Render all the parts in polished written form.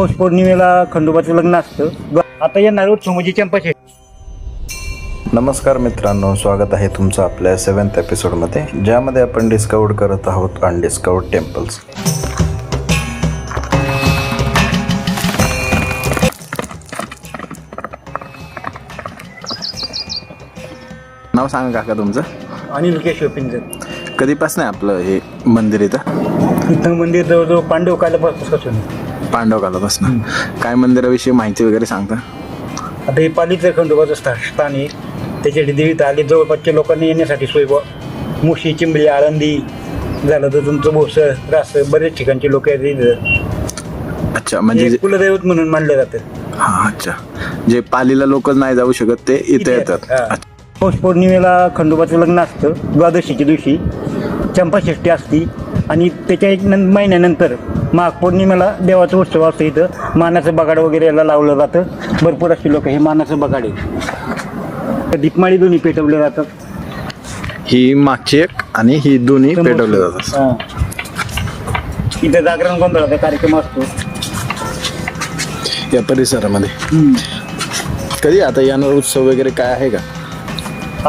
पौष पौर्णिमेला खंडोबाचं लग्न असतं. आता येणार उत्सव म्हणजे चंपाषष्ठी. नमस्कार मित्रांनो, स्वागत आहे तुमचं आपल्या 7th एपिसोडमध्ये, ज्यामध्ये आपण डिस्कवर करत आहोत अनडिस्कवर्ड टेम्पल्स. नाव सांगा काका तुमचं? अनिल केशव पिंजर. कधीपासून आहे आपलं हे मंदिर इथं मंदिर जवळजवळ पांडव कालापासून. पांडव कालापासून. काय मंदिराविषयी माहिती वगैरे सांगता? आता हे पालीचं खंडोबाचं स्थान आहे. त्याच्यासाठी देवीत आले जवळपासच्या लोकांनी येण्यासाठी सोय मुशी, चिंबळी, आळंदी झालं तर तुमचं भोसर, रास, बरेच ठिकाणचे लोक आहेत. अच्छा, म्हणजे कुलदैवत म्हणून मानलं जातं. हा, अच्छा. जे पालीला लोक नाही जाऊ शकत ते इथे येतात. पौष पौर्णिमेला खंडोबाचं लग्न असतं. द्वादशीच्या दिवशी चंपाषष्ठी असती आणि त्याच्या एक महिन्यानंतर माघ पौर्णिमेला देवाचा उत्सव असतो. इथं मानाचं बगाड वगैरे याला लावलं जातं. भरपूर असे लोक हे मानाचं बगाड आहे. दीपमाळी दोन्ही पेटवले जातात. ही मागची एक आणि ही दोन्ही पेटवले जातात. इथं जागरण गोंधळाचा कार्यक्रम असतो या परिसरामध्ये. कधी आता येणार उत्सव वगैरे काय आहे का?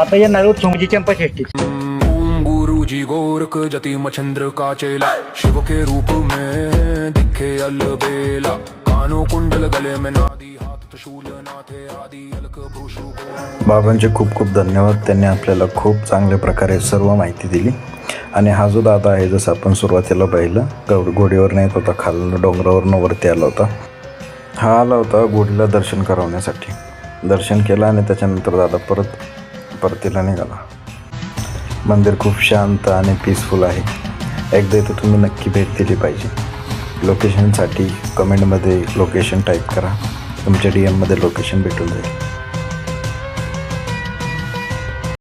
आता येणार उत्सव म्हणजे चंपाषष्ठी. गुरुजी गोरख जति मचंद्र का चेला, शिव के रूप में दिखे अलबेला, कानों कुंडल गले में नादी, हाथ त्रिशूल नाथे आदि अलक भूषु. बाबांचे खूप खूप धन्यवाद. त्यांनी आपल्याला खूप चांगल्या प्रकारे सर्व माहिती दिली. आणि हा जो दादा आहे, जसं आपण सुरुवातीला पाहिलं, घोडीवर येत होता, खालून डोंगरावरनं वरती आला होता. हा आला होता घोडीला दर्शन करवण्यासाठी. दर्शन केलं आणि त्याच्यानंतर दादा परतीला निघाला. मंदिर खूप शांत आणि पीसफुल आहे. एकदा इथं तुम्ही नक्की भेट दिली पाहिजे. लोकेशनसाठी कमेंटमध्ये लोकेशन टाईप करा. तुमच्या DM मध्ये लोकेशन भेटून जाईल.